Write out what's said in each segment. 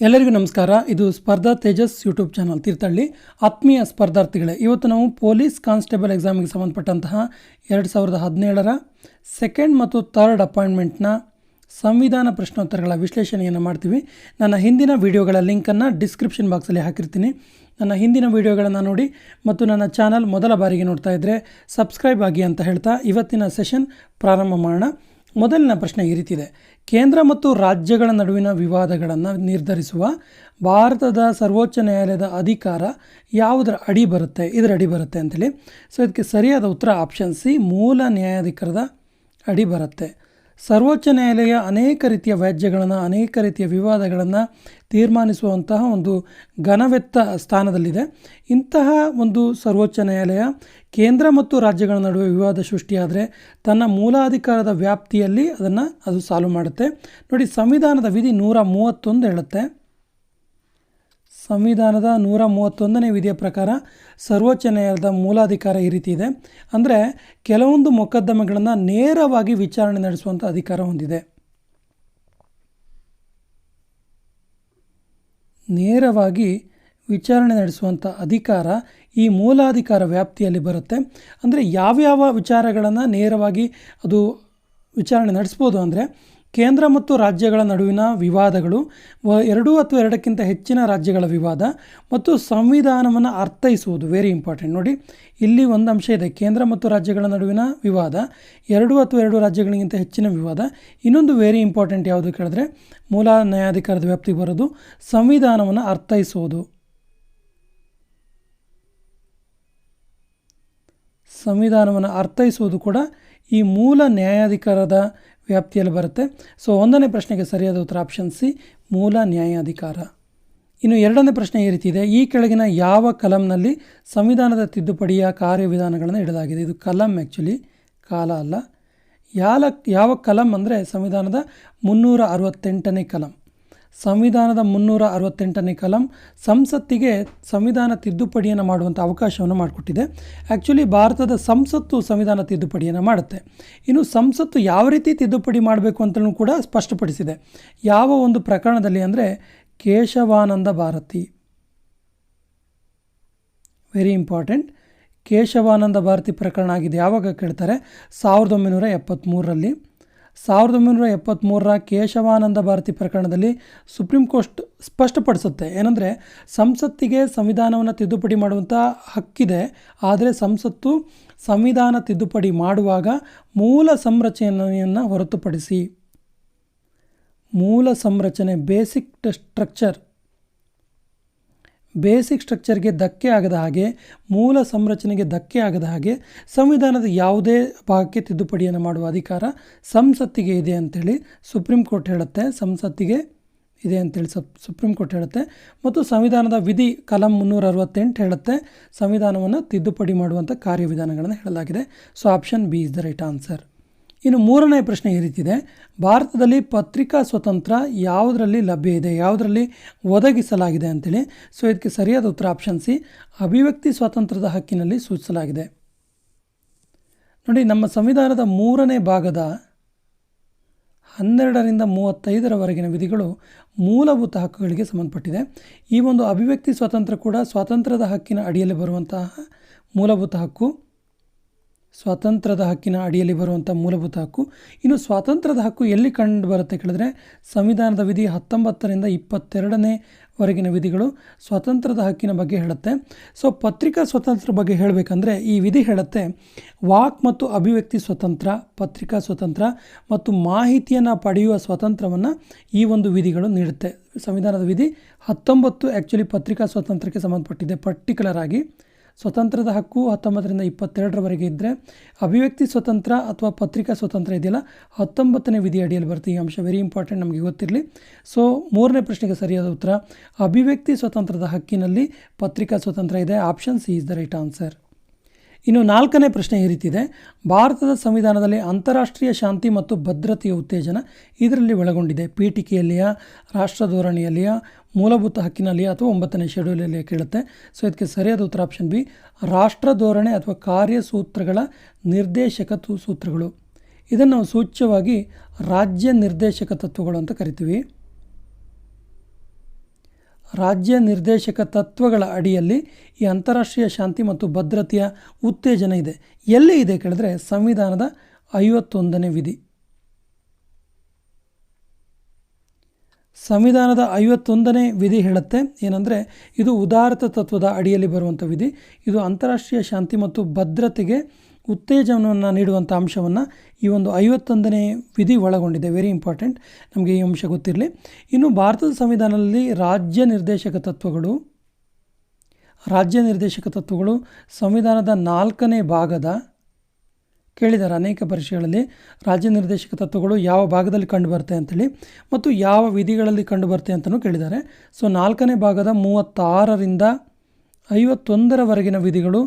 ಎಲ್ಲರಿಗೂ ನಮಸ್ಕಾರ. ಇದು ಸ್ಪರ್ಧಾ ತೇಜಸ್ ಯೂಟ್ಯೂಬ್ ಚಾನಲ್ ತೀರ್ಥಹಳ್ಳಿ. ಆತ್ಮೀಯ ಸ್ಪರ್ಧಾರ್ಥಿಗಳೇ, ಇವತ್ತು ನಾವು ಪೊಲೀಸ್ ಕಾನ್ಸ್ಟೇಬಲ್ ಎಕ್ಸಾಮಿಗೆ ಸಂಬಂಧಪಟ್ಟಂತಹ 2017ರ ಸೆಕೆಂಡ್ ಮತ್ತು ಥರ್ಡ್ ಅಪಾಯಿಂಟ್ಮೆಂಟ್ನ ಸಂವಿಧಾನ ಪ್ರಶ್ನೋತ್ತರಗಳ ವಿಶ್ಲೇಷಣೆಯನ್ನು ಮಾಡ್ತೀವಿ. ನನ್ನ ಹಿಂದಿನ ವಿಡಿಯೋಗಳ ಲಿಂಕನ್ನು ಡಿಸ್ಕ್ರಿಪ್ಷನ್ ಬಾಕ್ಸಲ್ಲಿ ಹಾಕಿರ್ತೀನಿ. ನನ್ನ ಹಿಂದಿನ ವಿಡಿಯೋಗಳನ್ನು ನೋಡಿ ಮತ್ತು ನನ್ನ ಚಾನಲ್ ಮೊದಲ ಬಾರಿಗೆ ನೋಡ್ತಾ ಇದ್ದರೆ ಸಬ್ಸ್ಕ್ರೈಬ್ ಆಗಿ ಅಂತ ಹೇಳ್ತಾ ಇವತ್ತಿನ ಸೆಷನ್ ಪ್ರಾರಂಭ ಮಾಡೋಣ. ಮೊದಲಿನ ಪ್ರಶ್ನೆ ಈ ರೀತಿದೆ: ಕೇಂದ್ರ ಮತ್ತು ರಾಜ್ಯಗಳ ನಡುವಿನ ವಿವಾದಗಳನ್ನು ನಿರ್ಧರಿಸುವ ಭಾರತದ ಸರ್ವೋಚ್ಚ ನ್ಯಾಯಾಲಯದ ಅಧಿಕಾರ ಯಾವುದರ ಅಡಿ ಬರುತ್ತೆ, ಇದರ ಅಡಿ ಬರುತ್ತೆ ಅಂತೇಳಿ. ಸೊ ಇದಕ್ಕೆ ಸರಿಯಾದ ಉತ್ತರ ಆಪ್ಷನ್ ಸಿ, ಮೂಲ ನ್ಯಾಯಾಧಿಕರದ ಅಡಿ ಬರುತ್ತೆ. ಸರ್ವೋಚ್ಚ ನ್ಯಾಯಾಲಯ ಅನೇಕ ರೀತಿಯ ವ್ಯಾಜ್ಯಗಳನ್ನು, ಅನೇಕ ರೀತಿಯ ವಿವಾದಗಳನ್ನು ತೀರ್ಮಾನಿಸುವಂತಹ ಒಂದು ಘನವೆತ್ತ ಸ್ಥಾನದಲ್ಲಿದೆ. ಇಂತಹ ಒಂದು ಸರ್ವೋಚ್ಚ ನ್ಯಾಯಾಲಯ ಕೇಂದ್ರ ಮತ್ತು ರಾಜ್ಯಗಳ ನಡುವೆ ವಿವಾದ ಸೃಷ್ಟಿಯಾದರೆ ತನ್ನ ಮೂಲಾಧಿಕಾರದ ವ್ಯಾಪ್ತಿಯಲ್ಲಿ ಅದು ಸಾಲ್ವ್ ಮಾಡುತ್ತೆ. ನೋಡಿ, ಸಂವಿಧಾನದ ವಿಧಿ 131 ಹೇಳುತ್ತೆ. ಸಂವಿಧಾನದ 131ನೇ ವಿಧಿಯ ಪ್ರಕಾರ ಸರ್ವೋಚ್ಚ ನ್ಯಾಯಾಲಯದ ಮೂಲಾಧಿಕಾರ ಈ ರೀತಿ ಇದೆ. ಅಂದರೆ ಕೆಲವೊಂದು ಮೊಕದ್ದಮೆಗಳನ್ನು ನೇರವಾಗಿ ವಿಚಾರಣೆ ನಡೆಸುವಂಥ ಅಧಿಕಾರ ಹೊಂದಿದೆ. ನೇರವಾಗಿ ವಿಚಾರಣೆ ನಡೆಸುವಂಥ ಅಧಿಕಾರ ಈ ಮೂಲಾಧಿಕಾರ ವ್ಯಾಪ್ತಿಯಲ್ಲಿ ಬರುತ್ತೆ. ಅಂದರೆ ಯಾವ್ಯಾವ ವಿಚಾರಗಳನ್ನು ನೇರವಾಗಿ ಅದು ವಿಚಾರಣೆ ನಡೆಸ್ಬೋದು ಅಂದರೆ ಕೇಂದ್ರ ಮತ್ತು ರಾಜ್ಯಗಳ ನಡುವಿನ ವಿವಾದಗಳು, 2 ಅಥವಾ 2ಕ್ಕಿಂತ ಹೆಚ್ಚಿನ ರಾಜ್ಯಗಳ ವಿವಾದ ಮತ್ತು ಸಂವಿಧಾನವನ್ನು ಅರ್ಥೈಸುವುದು. Very important. ನೋಡಿ, ಇಲ್ಲಿ ಒಂದು ಅಂಶ ಇದೆ: ಕೇಂದ್ರ ಮತ್ತು ರಾಜ್ಯಗಳ ನಡುವಿನ ವಿವಾದ, 2 ಅಥವಾ 2 ರಾಜ್ಯಗಳಿಗಿಂತ ಹೆಚ್ಚಿನ ವಿವಾದ. ಇನ್ನೊಂದು ವೆರಿ ಇಂಪಾರ್ಟೆಂಟ್ ಯಾವುದು ಕೇಳಿದ್ರೆ ಮೂಲ ನ್ಯಾಯಾಧಿಕಾರದ ವ್ಯಾಪ್ತಿ ಬರೋದು ಸಂವಿಧಾನವನ್ನು ಅರ್ಥೈಸುವುದು. ಸಂವಿಧಾನವನ್ನು ಅರ್ಥೈಸುವುದು ಕೂಡ ಈ ಮೂಲ ನ್ಯಾಯಾಧಿಕಾರದ ವ್ಯಾಪ್ತಿಯಲ್ಲಿ ಬರುತ್ತೆ. ಸೊ 1ನೇ ಪ್ರಶ್ನೆಗೆ ಸರಿಯಾದ ಉತ್ತರ ಆಪ್ಷನ್ ಸಿ, ಮೂಲ ನ್ಯಾಯಾಧಿಕಾರ. ಇನ್ನು 2ನೇ ಪ್ರಶ್ನೆ ಈ ರೀತಿ ಇದೆ: ಈ ಕೆಳಗಿನ ಯಾವ ಕಲಂನಲ್ಲಿ ಸಂವಿಧಾನದ ತಿದ್ದುಪಡಿಯ ಕಾರ್ಯವಿಧಾನಗಳನ್ನು ಇಡಲಾಗಿದೆ? ಇದು ಕಲಂ, ಆ್ಯಕ್ಚುಲಿ ಕಾಲ ಅಲ್ಲ. ಯಾವ ಕಲಂ ಅಂದರೆ ಸಂವಿಧಾನದ 368ನೇ ಕಲಂ. ಸಂವಿಧಾನದ 368ನೇ ಕಲಂ ಸಂಸತ್ತಿಗೆ ಸಂವಿಧಾನ ತಿದ್ದುಪಡಿಯನ್ನು ಮಾಡುವಂಥ ಅವಕಾಶವನ್ನು ಮಾಡಿಕೊಟ್ಟಿದೆ. ಆ್ಯಕ್ಚುಲಿ ಭಾರತದ ಸಂಸತ್ತು ಸಂವಿಧಾನ ತಿದ್ದುಪಡಿಯನ್ನು ಮಾಡುತ್ತೆ. ಇನ್ನು ಸಂಸತ್ತು ಯಾವ ರೀತಿ ತಿದ್ದುಪಡಿ ಮಾಡಬೇಕು ಅಂತಲೂ ಕೂಡ ಸ್ಪಷ್ಟಪಡಿಸಿದೆ. ಯಾವ ಒಂದು ಪ್ರಕರಣದಲ್ಲಿ ಅಂದರೆ ಕೇಶವಾನಂದ ಭಾರತಿ. Very important. ಕೇಶವಾನಂದ ಭಾರತಿ ಪ್ರಕರಣ ಆಗಿದೆ. ಯಾವಾಗ ಕೇಳ್ತಾರೆ? 1973ರಲ್ಲಿ. 1973ರ ಕೇಶವಾನಂದ ಭಾರತಿ ಪ್ರಕರಣದಲ್ಲಿ ಸುಪ್ರೀಂ ಕೋರ್ಟ್ ಸ್ಪಷ್ಟಪಡಿಸುತ್ತೆ ಏನಂದರೆ ಸಂಸತ್ತಿಗೆ ಸಂವಿಧಾನವನ್ನು ತಿದ್ದುಪಡಿ ಮಾಡುವಂಥ ಹಕ್ಕಿದೆ. ಆದರೆ ಸಂಸತ್ತು ಸಂವಿಧಾನ ತಿದ್ದುಪಡಿ ಮಾಡುವಾಗ ಮೂಲ ಸಂರಚನೆಯನ್ನು ಹೊರತುಪಡಿಸಿ, ಮೂಲ ಸಂರಚನೆ ಬೇಸಿಕ್ ಸ್ಟ್ರಕ್ಚರ್ಗೆ ಧಕ್ಕೆ ಆಗದ ಹಾಗೆ, ಮೂಲ ಸಂರಚನೆಗೆ ಧಕ್ಕೆ ಆಗದ ಹಾಗೆ ಸಂವಿಧಾನದ ಯಾವುದೇ ಭಾಗಕ್ಕೆ ತಿದ್ದುಪಡಿಯನ್ನು ಮಾಡುವ ಅಧಿಕಾರ ಸಂಸತ್ತಿಗೆ ಇದೆ ಅಂಥೇಳಿ ಸುಪ್ರೀಂ ಕೋರ್ಟ್ ಹೇಳುತ್ತೆ. ಸಂಸತ್ತಿಗೆ ಇದೆ ಅಂತೇಳಿ ಸುಪ್ರೀಂ ಕೋರ್ಟ್ ಹೇಳುತ್ತೆ. ಮತ್ತು ಸಂವಿಧಾನದ ವಿಧಿ ಕಲಂ 368 ಹೇಳುತ್ತೆ ಸಂವಿಧಾನವನ್ನು ತಿದ್ದುಪಡಿ ಮಾಡುವಂಥ ಕಾರ್ಯವಿಧಾನಗಳನ್ನು ಹೇಳಲಾಗಿದೆ. So option B is the right answer. ಇನ್ನು 3ನೇ ಪ್ರಶ್ನೆ ಈ ರೀತಿ ಇದೆ: ಭಾರತದಲ್ಲಿ ಪತ್ರಿಕಾ ಸ್ವತಂತ್ರ ಯಾವುದರಲ್ಲಿ ಲಭ್ಯ ಇದೆ, ಯಾವುದರಲ್ಲಿ ಒದಗಿಸಲಾಗಿದೆ ಅಂತೇಳಿ. ಸೊ ಇದಕ್ಕೆ ಸರಿಯಾದ ಉತ್ತರ ಆಪ್ಷನ್ ಸಿ, ಅಭಿವ್ಯಕ್ತಿ ಸ್ವಾತಂತ್ರ್ಯದ ಹಕ್ಕಿನಲ್ಲಿ ಸೂಚಿಸಲಾಗಿದೆ. ನೋಡಿ, ನಮ್ಮ ಸಂವಿಧಾನದ 3ನೇ ಭಾಗದ 12ರಿಂದ 35ರವರೆಗಿನ ವಿಧಿಗಳು ಮೂಲಭೂತ ಹಕ್ಕುಗಳಿಗೆ ಸಂಬಂಧಪಟ್ಟಿದೆ. ಈ ಒಂದು ಅಭಿವ್ಯಕ್ತಿ ಸ್ವಾತಂತ್ರ್ಯ ಕೂಡ ಸ್ವಾತಂತ್ರ್ಯದ ಹಕ್ಕಿನ ಅಡಿಯಲ್ಲಿ ಬರುವಂತಹ ಮೂಲಭೂತ ಹಕ್ಕು. ಸ್ವಾತಂತ್ರ್ಯದ ಹಕ್ಕಿನ ಅಡಿಯಲ್ಲಿ ಬರುವಂಥ ಮೂಲಭೂತ ಹಕ್ಕು. ಇನ್ನು ಸ್ವಾತಂತ್ರ್ಯದ ಹಕ್ಕು ಎಲ್ಲಿ ಕಂಡು ಬರುತ್ತೆ ಕೇಳಿದ್ರೆ ಸಂವಿಧಾನದ ವಿಧಿ 19ರಿಂದ 22ನೇವರೆಗಿನ ವಿಧಿಗಳು ಸ್ವಾತಂತ್ರ್ಯದ ಹಕ್ಕಿನ ಬಗ್ಗೆ ಹೇಳುತ್ತೆ. ಸೊ ಪತ್ರಿಕಾ ಸ್ವಾತಂತ್ರ್ಯ ಬಗ್ಗೆ ಹೇಳಬೇಕಂದ್ರೆ ಈ ವಿಧಿ ಹೇಳುತ್ತೆ ವಾಕ್ ಮತ್ತು ಅಭಿವ್ಯಕ್ತಿ ಸ್ವತಂತ್ರ, ಪತ್ರಿಕಾ ಸ್ವತಂತ್ರ ಮತ್ತು ಮಾಹಿತಿಯನ್ನು ಪಡೆಯುವ ಸ್ವಾತಂತ್ರ್ಯವನ್ನು ಈ ಒಂದು ವಿಧಿಗಳು ನೀಡುತ್ತೆ. ಸಂವಿಧಾನದ ವಿಧಿ 19 ಆ್ಯಕ್ಚುಲಿ ಪತ್ರಿಕಾ ಸ್ವಾತಂತ್ರ್ಯಕ್ಕೆ ಸಂಬಂಧಪಟ್ಟಿದೆ. ಪರ್ಟಿಕ್ಯುಲರ್ ಆಗಿ ಸ್ವತಂತ್ರದ ಹಕ್ಕು 19ರಿಂದ 22ರವರೆಗೆ ಇದ್ದರೆ ಅಭಿವ್ಯಕ್ತಿ ಸ್ವತಂತ್ರ ಅಥವಾ ಪತ್ರಿಕಾ ಸ್ವತಂತ್ರ ಇದೆಯಲ್ಲ 19ನೇ ವಿಧಿ ಅಡಿಯಲ್ಲಿ ಬರುತ್ತೆ. ಈ ಅಂಶ ವೆರಿ ಇಂಪಾರ್ಟೆಂಟ್, ನಮಗೆ ಗೊತ್ತಿರಲಿ. ಸೊ 3ನೇ ಪ್ರಶ್ನೆಗೆ ಸರಿಯಾದ ಉತ್ತರ ಅಭಿವ್ಯಕ್ತಿ ಸ್ವತಂತ್ರದ ಹಕ್ಕಿನಲ್ಲಿ ಪತ್ರಿಕಾ ಸ್ವತಂತ್ರ ಇದೆ. Option C is the right answer. ಇನ್ನು 4ನೇ ಪ್ರಶ್ನೆ ಈ ರೀತಿ ಇದೆ: ಭಾರತದ ಸಂವಿಧಾನದಲ್ಲಿ ಅಂತಾರಾಷ್ಟ್ರೀಯ ಶಾಂತಿ ಮತ್ತು ಭದ್ರತೆಯ ಉತ್ತೇಜನ ಇದರಲ್ಲಿ ಒಳಗೊಂಡಿದೆ. ಪೀಠಿಕೆಯಲ್ಲಿಯ, ರಾಷ್ಟ್ರ ಧೋರಣೆಯಲ್ಲಿಯ, ಮೂಲಭೂತ ಹಕ್ಕಿನಲ್ಲಿಯ ಅಥವಾ 9ನೇ ಶೆಡ್ಯೂಲಲ್ಲಿ ಕೇಳುತ್ತೆ. ಸೊ ಇದಕ್ಕೆ ಸರಿಯಾದ ಉತ್ತರ ಆಪ್ಷನ್ ಬಿ, ರಾಷ್ಟ್ರ ಧೋರಣೆ ಅಥವಾ ಕಾರ್ಯಸೂತ್ರಗಳ ನಿರ್ದೇಶಕ ಸೂತ್ರಗಳು. ಇದನ್ನು ನಾವು ಸೂಚ್ಯವಾಗಿ ರಾಜ್ಯ ನಿರ್ದೇಶಕ ತತ್ವಗಳು ಅಂತ ಕರಿತೀವಿ. ರಾಜ್ಯ ನಿರ್ದೇಶಕ ತತ್ವಗಳ ಅಡಿಯಲ್ಲಿ ಈ ಅಂತಾರಾಷ್ಟ್ರೀಯ ಶಾಂತಿ ಮತ್ತು ಭದ್ರತೆಯ ಉತ್ತೇಜನ ಇದೆ. ಎಲ್ಲಿ ಇದೆ ಕೇಳಿದ್ರೆ ಸಂವಿಧಾನದ 51ನೇ ವಿಧಿ. ಸಂವಿಧಾನದ 51ನೇ ವಿಧಿ ಹೇಳುತ್ತೆ ಏನಂದರೆ ಇದು ಉದಾರತ ತತ್ವದ ಅಡಿಯಲ್ಲಿ ಬರುವಂಥ ವಿಧಿ. ಇದು ಅಂತಾರಾಷ್ಟ್ರೀಯ ಶಾಂತಿ ಮತ್ತು ಭದ್ರತೆಗೆ ಉತ್ತೇಜನವನ್ನು ನೀಡುವಂಥ ಅಂಶವನ್ನು ಈ ಒಂದು 51ನೇ ವಿಧಿ ಒಳಗೊಂಡಿದೆ. ವೆರಿ ಇಂಪಾರ್ಟೆಂಟ್, ನಮಗೆ ಈ ಅಂಶ ಗೊತ್ತಿರಲಿ. ಇನ್ನು ಭಾರತದ ಸಂವಿಧಾನದಲ್ಲಿ ರಾಜ್ಯ ನಿರ್ದೇಶಕ ತತ್ವಗಳು ಸಂವಿಧಾನದ 4ನೇ ಭಾಗದ ಕೇಳಿದ್ದಾರೆ ಅನೇಕ ಪರೀಕ್ಷೆಗಳಲ್ಲಿ ರಾಜ್ಯ ನಿರ್ದೇಶಕ ತತ್ವಗಳು ಯಾವ ಭಾಗದಲ್ಲಿ ಕಂಡುಬರುತ್ತೆ ಅಂಥೇಳಿ ಮತ್ತು ಯಾವ ವಿಧಿಗಳಲ್ಲಿ ಕಂಡುಬರುತ್ತೆ ಅಂತಲೂ ಕೇಳಿದ್ದಾರೆ. ಸೊ 4ನೇ ಭಾಗದ 36ರಿಂದ 51ರವರೆಗಿನ ವಿಧಿಗಳು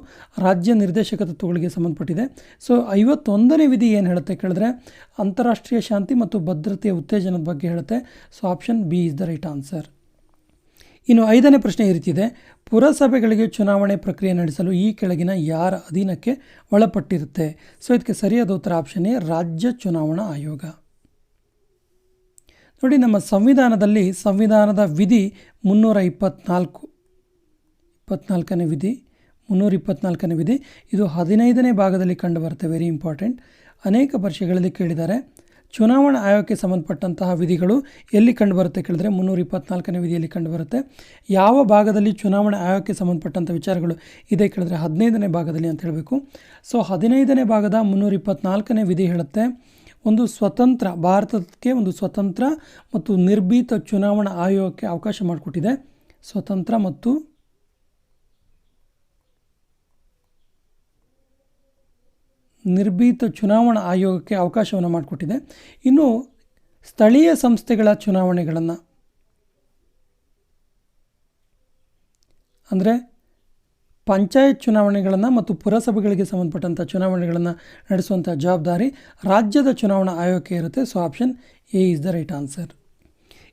ರಾಜ್ಯ ನಿರ್ದೇಶಕ ತತ್ವಗಳಿಗೆ ಸಂಬಂಧಪಟ್ಟಿದೆ. ಸೊ 51ನೇ ವಿಧಿ ಏನು ಹೇಳುತ್ತೆ ಕೇಳಿದ್ರೆ ಅಂತಾರಾಷ್ಟ್ರೀಯ ಶಾಂತಿ ಮತ್ತು ಭದ್ರತೆಯ ಉತ್ತೇಜನದ ಬಗ್ಗೆ ಹೇಳುತ್ತೆ. So option B is the right answer. ಇನ್ನು 5ನೇ ಪ್ರಶ್ನೆ ಈ ರೀತಿದೆ, ಪುರಸಭೆಗಳಿಗೆ ಚುನಾವಣೆ ಪ್ರಕ್ರಿಯೆ ನಡೆಸಲು ಈ ಕೆಳಗಿನ ಯಾರ ಅಧೀನಕ್ಕೆ ಒಳಪಟ್ಟಿರುತ್ತೆ? ಸೊ ಇದಕ್ಕೆ ಸರಿಯಾದ ಉತ್ತರ ಆಪ್ಷನ್ ಎ, ರಾಜ್ಯ ಚುನಾವಣಾ ಆಯೋಗ. ನೋಡಿ, ನಮ್ಮ ಸಂವಿಧಾನದಲ್ಲಿ ಸಂವಿಧಾನದ ವಿಧಿ 324ನೇ ವಿಧಿ 324ನೇ ವಿಧಿ ಇದು 15ನೇ ಭಾಗದಲ್ಲಿ ಕಂಡುಬರುತ್ತೆ. ವೆರಿ ಇಂಪಾರ್ಟೆಂಟ್, ಅನೇಕ ಪರೀಕ್ಷೆಗಳಲ್ಲಿ ಕೇಳಿದ್ದಾರೆ. ಚುನಾವಣಾ ಆಯೋಗಕ್ಕೆ ಸಂಬಂಧಪಟ್ಟಂತಹ ವಿಧಿಗಳು ಎಲ್ಲಿ ಕಂಡುಬರುತ್ತೆ ಕೇಳಿದ್ರೆ 324ನೇ ವಿಧಿಯಲ್ಲಿ ಕಂಡುಬರುತ್ತೆ. ಯಾವ ಭಾಗದಲ್ಲಿ ಚುನಾವಣಾ ಆಯೋಗಕ್ಕೆ ಸಂಬಂಧಪಟ್ಟಂಥ ವಿಚಾರಗಳು ಇದೆ ಕೇಳಿದ್ರೆ 15ನೇ ಭಾಗದಲ್ಲಿ ಅಂತ ಹೇಳಬೇಕು. ಸೊ 15ನೇ ಭಾಗದ 324ನೇ ವಿಧಿ ಹೇಳುತ್ತೆ ಭಾರತಕ್ಕೆ ಒಂದು ಸ್ವತಂತ್ರ ಮತ್ತು ನಿರ್ಭೀತ ಚುನಾವಣಾ ಆಯೋಗಕ್ಕೆ ಅವಕಾಶ ಮಾಡಿಕೊಟ್ಟಿದೆ. ಸ್ವತಂತ್ರ ಮತ್ತು ನಿರ್ಭೀತ ಚುನಾವಣಾ ಆಯೋಗಕ್ಕೆ ಅವಕಾಶವನ್ನು ಮಾಡಿಕೊಟ್ಟಿದೆ. ಇನ್ನು ಸ್ಥಳೀಯ ಸಂಸ್ಥೆಗಳ ಚುನಾವಣೆಗಳನ್ನು ಅಂದರೆ ಪಂಚಾಯತ್ ಚುನಾವಣೆಗಳನ್ನು ಮತ್ತು ಪುರಸಭೆಗಳಿಗೆ ಸಂಬಂಧಪಟ್ಟಂಥ ಚುನಾವಣೆಗಳನ್ನು ನಡೆಸುವಂಥ ಜವಾಬ್ದಾರಿ ರಾಜ್ಯದ ಚುನಾವಣಾ ಆಯೋಗಕ್ಕೆ ಇರುತ್ತೆ. So option A is the right answer.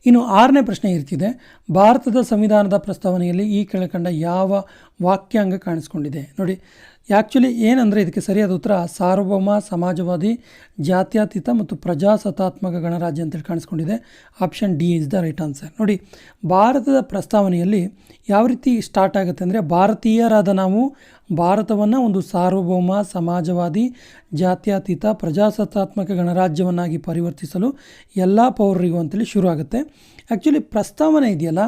ಇನ್ನು 6ನೇ ಪ್ರಶ್ನೆ ಇರ್ತಿದೆ, ಭಾರತದ ಸಂವಿಧಾನದ ಪ್ರಸ್ತಾವನೆಯಲ್ಲಿ ಈ ಕೆಳಕಂಡ ಯಾವ ವಾಕ್ಯಾಂಗ ಕಾಣಿಸ್ಕೊಂಡಿದೆ? ನೋಡಿ, ಆ್ಯಕ್ಚುಲಿ ಏನಂದರೆ ಇದಕ್ಕೆ ಸರಿಯಾದ ಉತ್ತರ ಸಾರ್ವಭೌಮ, ಸಮಾಜವಾದಿ, ಜಾತ್ಯತೀತ ಮತ್ತು ಪ್ರಜಾಸತ್ತಾತ್ಮಕ ಗಣರಾಜ್ಯ ಅಂತೇಳಿ ಕಾಣಿಸ್ಕೊಂಡಿದೆ. Option D is the right answer. ನೋಡಿ, ಭಾರತದ ಪ್ರಸ್ತಾವನೆಯಲ್ಲಿ ಯಾವ ರೀತಿ ಸ್ಟಾರ್ಟ್ ಆಗುತ್ತೆ ಅಂದರೆ, ಭಾರತೀಯರಾದ ನಾವು ಭಾರತವನ್ನು ಒಂದು ಸಾರ್ವಭೌಮ, ಸಮಾಜವಾದಿ, ಜಾತ್ಯತೀತ, ಪ್ರಜಾಸತ್ತಾತ್ಮಕ ಗಣರಾಜ್ಯವನ್ನಾಗಿ ಪರಿವರ್ತಿಸಲು ಎಲ್ಲ ಪೌರರಿಗೂ ಅಂತೇಳಿ ಶುರು ಆಗುತ್ತೆ. ಆ್ಯಕ್ಚುಲಿ ಪ್ರಸ್ತಾವನೆ ಇದೆಯಲ್ಲ,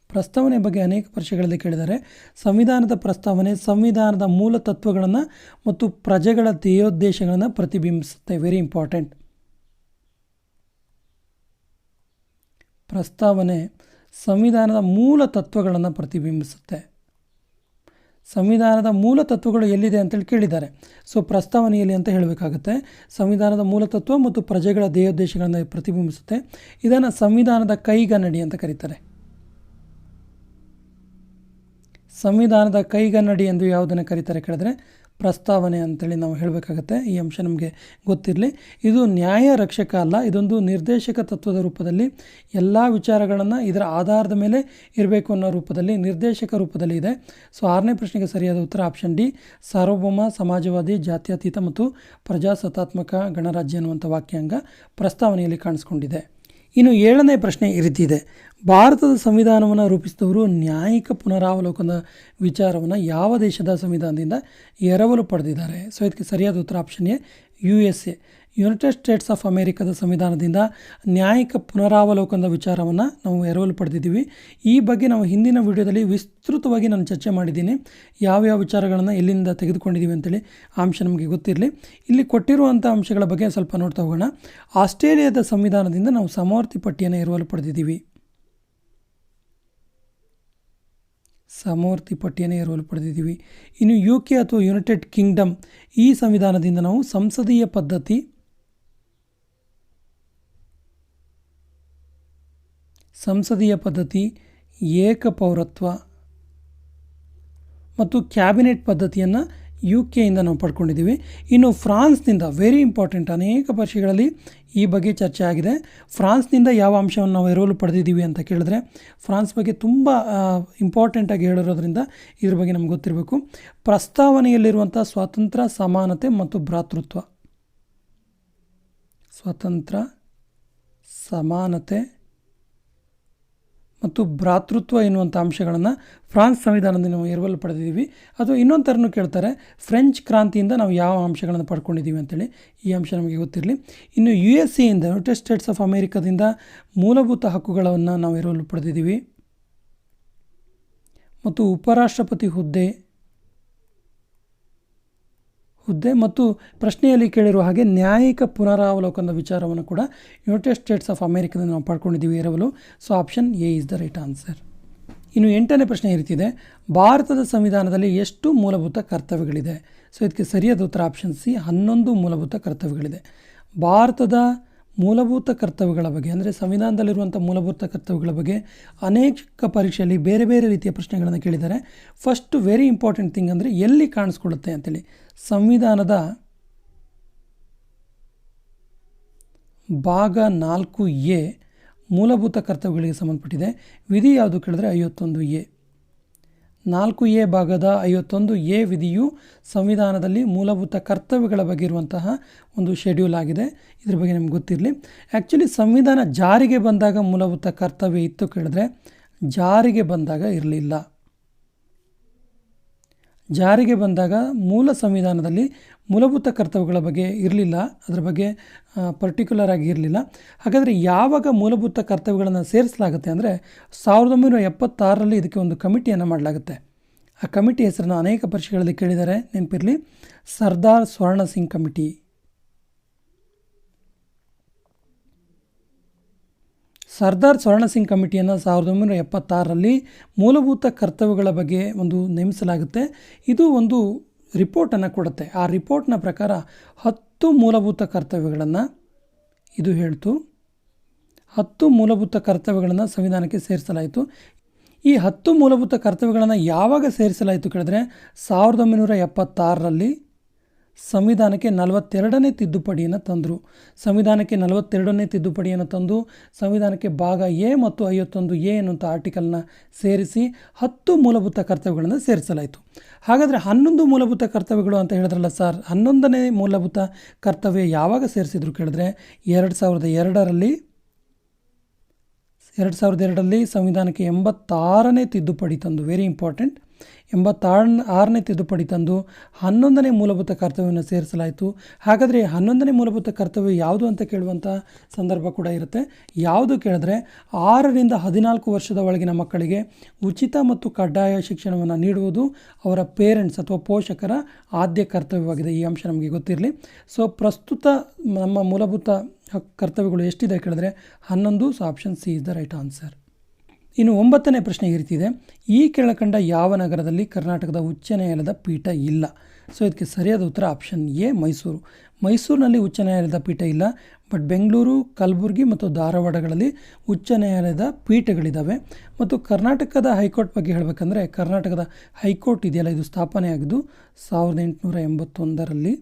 ಪ್ರಸ್ತಾವನೆ ಬಗ್ಗೆ ಅನೇಕ ಪರೀಕ್ಷೆಗಳಲ್ಲಿ ಕೇಳಿದ್ದಾರೆ. ಸಂವಿಧಾನದ ಪ್ರಸ್ತಾವನೆ ಸಂವಿಧಾನದ ಮೂಲ ತತ್ವಗಳನ್ನು ಮತ್ತು ಪ್ರಜೆಗಳ ಧ್ಯೇಯೋದ್ದೇಶಗಳನ್ನು ಪ್ರತಿಬಿಂಬಿಸುತ್ತೆ. Very important. ಪ್ರಸ್ತಾವನೆ ಸಂವಿಧಾನದ ಮೂಲ ತತ್ವಗಳನ್ನು ಪ್ರತಿಬಿಂಬಿಸುತ್ತೆ. ಸಂವಿಧಾನದ ಮೂಲ ತತ್ವಗಳು ಎಲ್ಲಿದೆ ಅಂತೇಳಿ ಕೇಳಿದ್ದಾರೆ. ಸೊ ಪ್ರಸ್ತಾವನೆಯಲ್ಲಿ ಅಂತ ಹೇಳಬೇಕಾಗುತ್ತೆ. ಸಂವಿಧಾನದ ಮೂಲತತ್ವ ಮತ್ತು ಪ್ರಜೆಗಳ ಧ್ಯೇಯೋದ್ದೇಶಗಳನ್ನು ಪ್ರತಿಬಿಂಬಿಸುತ್ತೆ. ಇದನ್ನು ಸಂವಿಧಾನದ ಕೈಗನ್ನಡಿ ಅಂತ ಕರೀತಾರೆ. ಸಂವಿಧಾನದ ಕೈಗನ್ನಡಿ ಎಂದು ಯಾವುದನ್ನು ಕರೀತಾರೆ ಕೇಳಿದ್ರೆ ಪ್ರಸ್ತಾವನೆ ಅಂತೇಳಿ ನಾವು ಹೇಳಬೇಕಾಗತ್ತೆ. ಈ ಅಂಶ ನಮಗೆ ಗೊತ್ತಿರಲಿ. ಇದು ನ್ಯಾಯ ರಕ್ಷಕ ಅಲ್ಲ, ಇದೊಂದು ನಿರ್ದೇಶಕ ತತ್ವದ ರೂಪದಲ್ಲಿ ಎಲ್ಲ ವಿಚಾರಗಳನ್ನು ಇದರ ಆಧಾರದ ಮೇಲೆ ಇರಬೇಕು ಅನ್ನೋ ರೂಪದಲ್ಲಿ ನಿರ್ದೇಶಕ ರೂಪದಲ್ಲಿ ಇದೆ. ಸೊ 6ನೇ ಪ್ರಶ್ನೆಗೆ ಸರಿಯಾದ ಉತ್ತರ ಆಪ್ಷನ್ ಡಿ, ಸಾರ್ವಭೌಮ, ಸಮಾಜವಾದಿ, ಜಾತ್ಯತೀತ ಮತ್ತು ಪ್ರಜಾಸತ್ತಾತ್ಮಕ ಗಣರಾಜ್ಯ ಅನ್ನುವಂಥ ವಾಕ್ಯಾಂಗ ಪ್ರಸ್ತಾವನೆಯಲ್ಲಿ ಕಾಣಿಸ್ಕೊಂಡಿದೆ. ಇನ್ನು 7ನೇ ಪ್ರಶ್ನೆ ಈ ರೀತಿ ಇದೆ, ಭಾರತದ ಸಂವಿಧಾನವನ್ನು ರೂಪಿಸಿದವರು ನ್ಯಾಯಿಕ ಪುನರಾವಲೋಕನದ ವಿಚಾರವನ್ನು ಯಾವ ದೇಶದ ಸಂವಿಧಾನದಿಂದ ಎರವಲು ಪಡೆದಿದ್ದಾರೆ? ಸೊ ಇದಕ್ಕೆ ಸರಿಯಾದ ಉತ್ತರ option A, USA, United States of ಅಮೇರಿಕಾದ ಸಂವಿಧಾನದಿಂದ ನ್ಯಾಯಿಕ ಪುನರಾವಲೋಕನದ ವಿಚಾರವನ್ನು ನಾವು ಎರವಲು ಪಡೆದಿದ್ದೀವಿ. ಈ ಬಗ್ಗೆ ನಾವು ಹಿಂದಿನ ವಿಡಿಯೋದಲ್ಲಿ ವಿಸ್ತೃತವಾಗಿ ನಾನು ಚರ್ಚೆ ಮಾಡಿದ್ದೀನಿ, ಯಾವ್ಯಾವ ವಿಚಾರಗಳನ್ನು ಎಲ್ಲಿಂದ ತೆಗೆದುಕೊಂಡಿದ್ದೀವಿ ಅಂತೇಳಿ. ಆ ಅಂಶ ನಮಗೆ ಗೊತ್ತಿರಲಿ. ಇಲ್ಲಿ ಕೊಟ್ಟಿರುವಂಥ ಅಂಶಗಳ ಬಗ್ಗೆ ಸ್ವಲ್ಪ ನೋಡ್ತಾ ಹೋಗೋಣ. ಆಸ್ಟ್ರೇಲಿಯಾದ ಸಂವಿಧಾನದಿಂದ ನಾವು ಸಮವರ್ತಿ ಪಟ್ಟಿಯನ್ನು ಎರವಲು ಪಡೆದಿದ್ದೀವಿ. ಸಮವರ್ತಿ ಪಟ್ಟಿಯನ್ನು ಎರವಲು ಪಡೆದಿದ್ದೀವಿ. ಇನ್ನು UK ಅಥವಾ ಯುನೈಟೆಡ್ ಕಿಂಗ್ಡಮ್ ಈ ಸಂವಿಧಾನದಿಂದ ನಾವು ಸಂಸದೀಯ ಪದ್ಧತಿ, ಏಕಪೌರತ್ವ ಮತ್ತು ಕ್ಯಾಬಿನೆಟ್ ಪದ್ಧತಿಯನ್ನು UK ನಾವು ಪಡ್ಕೊಂಡಿದ್ದೀವಿ. ಇನ್ನು ಫ್ರಾನ್ಸ್ನಿಂದ ವೆರಿ ಇಂಪಾರ್ಟೆಂಟ್, ಅನೇಕ ಪರೀಕ್ಷೆಗಳಲ್ಲಿ ಈ ಬಗ್ಗೆ ಚರ್ಚೆ ಆಗಿದೆ. ಫ್ರಾನ್ಸ್ನಿಂದ ಯಾವ ಅಂಶವನ್ನು ನಾವು ಎರವಲು ಪಡೆದಿದ್ದೀವಿ ಅಂತ ಕೇಳಿದ್ರೆ ಫ್ರಾನ್ಸ್ ಬಗ್ಗೆ ತುಂಬ ಇಂಪಾರ್ಟೆಂಟಾಗಿ ಹೇಳಿರೋದ್ರಿಂದ ಇದ್ರ ಬಗ್ಗೆ ನಮ್ಗೆ ಗೊತ್ತಿರಬೇಕು. ಪ್ರಸ್ತಾವನೆಯಲ್ಲಿರುವಂಥ ಸ್ವಾತಂತ್ರ್ಯ, ಸಮಾನತೆ ಮತ್ತು ಭ್ರಾತೃತ್ವ, ಸ್ವಾತಂತ್ರ್ಯ, ಸಮಾನತೆ ಮತ್ತು ಭ್ರಾತೃತ್ವ ಎನ್ನುವಂಥ ಅಂಶಗಳನ್ನು ಫ್ರಾನ್ಸ್ ಸಂವಿಧಾನದಿಂದ ನಾವು ಎರವಲು ಪಡೆದಿದ್ದೀವಿ. ಅಥವಾ ಇನ್ನೊಂದು ಥರನೂ ಕೇಳ್ತಾರೆ, ಫ್ರೆಂಚ್ ಕ್ರಾಂತಿಯಿಂದ ನಾವು ಯಾವ ಅಂಶಗಳನ್ನು ಪಡ್ಕೊಂಡಿದ್ದೀವಿ ಅಂತೇಳಿ. ಈ ಅಂಶ ನಮಗೆ ಗೊತ್ತಿರಲಿ. ಇನ್ನು USA ಇಂದ, ಯುನೈಟೆಡ್ ಸ್ಟೇಟ್ಸ್ ಆಫ್ ಅಮೇರಿಕಾದಿಂದ ಮೂಲಭೂತ ಹಕ್ಕುಗಳನ್ನು ನಾವು ಎರವಲು ಪಡೆದಿದ್ದೀವಿ. ಮತ್ತು ಉಪರಾಷ್ಟ್ರಪತಿ ಹುದ್ದೆ ಮತ್ತು ಪ್ರಶ್ನೆಯಲ್ಲಿ ಕೇಳಿರುವ ಹಾಗೆ ನ್ಯಾಯಿಕ ಪುನರಾವಲೋಕನದ ವಿಚಾರವನ್ನು ಕೂಡ ಯುನೈಟೆಡ್ ಸ್ಟೇಟ್ಸ್ ಆಫ್ ಅಮೇರಿಕಾದಿಂದ ನಾವು ಪಡ್ಕೊಂಡಿದ್ದೀವಿ ಎರವಲು. So option A is the right answer. ಇನ್ನು 8ನೇ ಪ್ರಶ್ನೆ ಈ ರೀತಿದೆ, ಭಾರತದ ಸಂವಿಧಾನದಲ್ಲಿ ಎಷ್ಟು ಮೂಲಭೂತ ಕರ್ತವ್ಯಗಳಿದೆ? ಸೊ ಇದಕ್ಕೆ ಸರಿಯಾದ ಉತ್ತರ ಆಪ್ಷನ್ ಸಿ, 11 ಮೂಲಭೂತ ಕರ್ತವ್ಯಗಳಿದೆ. ಭಾರತದ ಮೂಲಭೂತ ಕರ್ತವ್ಯಗಳ ಬಗ್ಗೆ, ಅಂದರೆ ಸಂವಿಧಾನದಲ್ಲಿರುವಂಥ ಮೂಲಭೂತ ಕರ್ತವ್ಯಗಳ ಬಗ್ಗೆ ಅನೇಕ ಪರೀಕ್ಷೆಯಲ್ಲಿ ಬೇರೆ ಬೇರೆ ರೀತಿಯ ಪ್ರಶ್ನೆಗಳನ್ನು ಕೇಳಿದ್ದಾರೆ. ಫಸ್ಟ್ ವೆರಿ ಇಂಪಾರ್ಟೆಂಟ್ ಥಿಂಗ್ ಅಂದರೆ ಎಲ್ಲಿ ಕಾಣಿಸ್ಕೊಳ್ಳುತ್ತೆ ಅಂತೇಳಿ. ಸಂವಿಧಾನದ ಭಾಗ 4A ಮೂಲಭೂತ ಕರ್ತವ್ಯಗಳಿಗೆ ಸಂಬಂಧಪಟ್ಟಿದೆ. ವಿಧಿ ಯಾವುದು ಕೇಳಿದ್ರೆ 51A. 4A ಭಾಗದ 51A ವಿಧಿಯು ಸಂವಿಧಾನದಲ್ಲಿ ಮೂಲಭೂತ ಕರ್ತವ್ಯಗಳ ಬಗ್ಗೆ ಇರುವಂತಹ ಒಂದು ಶೆಡ್ಯೂಲ್ ಆಗಿದೆ. ಇದ್ರ ಬಗ್ಗೆ ನಮ್ಗೆ ಗೊತ್ತಿರಲಿ. ಆ್ಯಕ್ಚುಲಿ ಸಂವಿಧಾನ ಜಾರಿಗೆ ಬಂದಾಗ ಮೂಲಭೂತ ಕರ್ತವ್ಯ ಇತ್ತು ಕೇಳಿದ್ರೆ ಜಾರಿಗೆ ಬಂದಾಗ ಇರಲಿಲ್ಲ. ಜಾರಿಗೆ ಬಂದಾಗ ಮೂಲ ಸಂವಿಧಾನದಲ್ಲಿ ಮೂಲಭೂತ ಕರ್ತವ್ಯಗಳ ಬಗ್ಗೆ ಇರಲಿಲ್ಲ, ಅದರ ಬಗ್ಗೆ ಪರ್ಟಿಕ್ಯುಲರ್ ಆಗಿ ಇರಲಿಲ್ಲ. ಹಾಗಾದರೆ ಯಾವಾಗ ಮೂಲಭೂತ ಕರ್ತವ್ಯಗಳನ್ನು ಸೇರಿಸಲಾಗುತ್ತೆ ಅಂದರೆ 1976ರಲ್ಲಿ ಇದಕ್ಕೆ ಒಂದು ಕಮಿಟಿಯನ್ನು ಮಾಡಲಾಗುತ್ತೆ. ಆ ಕಮಿಟಿ ಹೆಸರನ್ನು ಅನೇಕ ಪರೀಕ್ಷೆಗಳಲ್ಲಿ ಕೇಳಿದ್ದಾರೆ, ನೆನಪಿರಲಿ, ಸರ್ದಾರ್ ಸ್ವರ್ಣ ಸಿಂಗ್ ಕಮಿಟಿ. ಸರ್ದಾರ್ ಸ್ವರ್ಣ ಸಿಂಗ್ ಕಮಿಟಿಯನ್ನು 1976ರಲ್ಲಿ ಮೂಲಭೂತ ಕರ್ತವ್ಯಗಳ ಬಗ್ಗೆ ಒಂದು ನೇಮಿಸಲಾಗುತ್ತೆ. ಇದು ಒಂದು ರಿಪೋರ್ಟನ್ನು ಕೊಡುತ್ತೆ. ಆ ರಿಪೋರ್ಟ್ನ ಪ್ರಕಾರ 10 ಮೂಲಭೂತ ಕರ್ತವ್ಯಗಳನ್ನು ಇದು ಹೇಳ್ತು. 10 ಮೂಲಭೂತ ಕರ್ತವ್ಯಗಳನ್ನು ಸಂವಿಧಾನಕ್ಕೆ ಸೇರಿಸಲಾಯಿತು. ಈ 10 ಮೂಲಭೂತ ಕರ್ತವ್ಯಗಳನ್ನು ಯಾವಾಗ ಸೇರಿಸಲಾಯಿತು ಕೇಳಿದ್ರೆ 1976ರಲ್ಲಿ ಸಂವಿಧಾನಕ್ಕೆ 42ನೇ ತಿದ್ದುಪಡಿಯನ್ನು ತಂದರು. ಸಂವಿಧಾನಕ್ಕೆ 42ನೇ ತಿದ್ದುಪಡಿಯನ್ನು ತಂದು ಸಂವಿಧಾನಕ್ಕೆ ಭಾಗ ಎ ಮತ್ತು 51A ಎನ್ನುವಂಥ ಆರ್ಟಿಕಲ್ನ ಸೇರಿಸಿ 10 ಮೂಲಭೂತ ಕರ್ತವ್ಯಗಳನ್ನು ಸೇರಿಸಲಾಯಿತು. ಹಾಗಾದರೆ 11 ಮೂಲಭೂತ ಕರ್ತವ್ಯಗಳು ಅಂತ ಹೇಳಿದ್ರಲ್ಲ ಸರ್, 11ನೇ ಮೂಲಭೂತ ಕರ್ತವ್ಯ ಯಾವಾಗ ಸೇರಿಸಿದ್ರು ಕೇಳಿದ್ರೆ 2002ರಲ್ಲಿ ಸಂವಿಧಾನಕ್ಕೆ 86ನೇ ತಿದ್ದುಪಡಿ ತಂದು, ವೆರಿ ಇಂಪಾರ್ಟೆಂಟ್, 86ನೇ ತಿದ್ದುಪಡಿ ತಂದು 11ನೇ ಮೂಲಭೂತ ಕರ್ತವ್ಯವನ್ನು ಸೇರಿಸಲಾಯಿತು. ಹಾಗಾದರೆ 11ನೇ ಮೂಲಭೂತ ಕರ್ತವ್ಯ ಯಾವುದು ಅಂತ ಕೇಳುವಂಥ ಸಂದರ್ಭ ಕೂಡ ಇರುತ್ತೆ. ಯಾವುದು ಕೇಳಿದ್ರೆ 6ರಿಂದ 14 ವರ್ಷದ ಒಳಗಿನ ಮಕ್ಕಳಿಗೆ ಉಚಿತ ಮತ್ತು ಕಡ್ಡಾಯ ಶಿಕ್ಷಣವನ್ನು ನೀಡುವುದು ಅವರ ಪೇರೆಂಟ್ಸ್ ಅಥವಾ ಪೋಷಕರ ಆದ್ಯ ಕರ್ತವ್ಯವಾಗಿದೆ. ಈ ಅಂಶ ನಮಗೆ ಗೊತ್ತಿರಲಿ. ಸೊ ಪ್ರಸ್ತುತ ನಮ್ಮ ಮೂಲಭೂತ ಕರ್ತವ್ಯಗಳು ಎಷ್ಟಿದೆ ಕೇಳಿದ್ರೆ 11. So option C is the right answer. ಇನ್ನು 9ನೇ ಪ್ರಶ್ನೆ ಈ ರೀತಿ ಇದೆ, ಈ ಕೆಳಕಂಡ ಯಾವ ನಗರದಲ್ಲಿ ಕರ್ನಾಟಕದ ಉಚ್ಚ ನ್ಯಾಯಾಲಯದ ಪೀಠ ಇಲ್ಲ? ಸೊ ಇದಕ್ಕೆ ಸರಿಯಾದ ಉತ್ತರ ಆಪ್ಷನ್ ಎ, ಮೈಸೂರು. ಮೈಸೂರಿನಲ್ಲಿ ಉಚ್ಚ ನ್ಯಾಯಾಲಯದ ಪೀಠ ಇಲ್ಲ. ಬಟ್ ಬೆಂಗಳೂರು, ಕಲಬುರಗಿ ಮತ್ತು ಧಾರವಾಡಗಳಲ್ಲಿ ಉಚ್ಚ ನ್ಯಾಯಾಲಯದ ಪೀಠಗಳಿದ್ದಾವೆ. ಮತ್ತು ಕರ್ನಾಟಕದ ಹೈಕೋರ್ಟ್ ಬಗ್ಗೆ ಹೇಳಬೇಕಂದ್ರೆ, ಕರ್ನಾಟಕದ ಹೈಕೋರ್ಟ್ ಇದೆಯಲ್ಲ, ಇದು ಸ್ಥಾಪನೆಯಾಗಿದ್ದು 1881ರಲ್ಲಿ.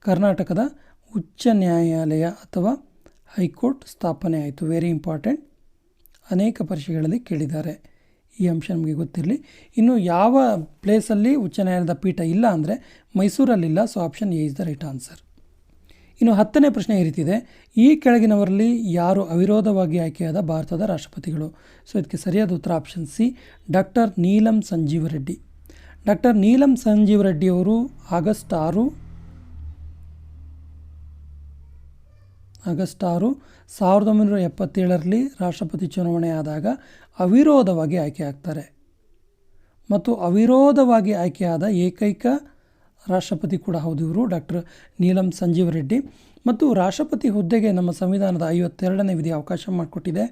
ಕರ್ನಾಟಕದ ಉಚ್ಚ ನ್ಯಾಯಾಲಯ ಅಥವಾ ಹೈಕೋರ್ಟ್ ಸ್ಥಾಪನೆ ಆಯಿತು. ವೆರಿ ಇಂಪಾರ್ಟೆಂಟ್, ಅನೇಕ ಪರೀಕ್ಷೆಗಳಲ್ಲಿ ಕೇಳಿದ್ದಾರೆ. ಈ ಅಂಶ ನಮಗೆ ಗೊತ್ತಿರಲಿ. ಇನ್ನು ಯಾವ ಪ್ಲೇಸಲ್ಲಿ ಉಚ್ಚ ನ್ಯಾಯಾಲಯದ ಪೀಠ ಇಲ್ಲ ಅಂದರೆ ಮೈಸೂರಲ್ಲಿಲ್ಲ. So option A is the right answer. ಇನ್ನು 10ನೇ ಪ್ರಶ್ನೆ ಈ ರೀತಿ ಇದೆ, ಈ ಕೆಳಗಿನವರಲ್ಲಿ ಯಾರು ಅವಿರೋಧವಾಗಿ ಆಯ್ಕೆಯಾದ ಭಾರತದ ರಾಷ್ಟ್ರಪತಿಗಳು? ಸೊ ಇದಕ್ಕೆ ಸರಿಯಾದ ಉತ್ತರ option C, doctor Neelam Sanjiva Reddy. Doctor Neelam Sanjiva Reddy ಅವರು ಆಗಸ್ಟ್ 6, 1977ರಲ್ಲಿ ರಾಷ್ಟ್ರಪತಿ ಚುನಾವಣೆ ಆದಾಗ ಅವಿರೋಧವಾಗಿ ಆಯ್ಕೆ ಆಗ್ತಾರೆ. ಮತ್ತು ಅವಿರೋಧವಾಗಿ ಆಯ್ಕೆಯಾದ ಏಕೈಕ ರಾಷ್ಟ್ರಪತಿ ಕೂಡ ಹೌದು ಇವರು, ಡಾಕ್ಟರ್ ನೀಲಂ ಸಂಜೀವ ರೆಡ್ಡಿ. ಮತ್ತು ರಾಷ್ಟ್ರಪತಿ ಹುದ್ದೆಗೆ ನಮ್ಮ ಸಂವಿಧಾನದ 52ನೇ ವಿಧಿ ಅವಕಾಶ ಮಾಡಿಕೊಟ್ಟಿದೆ.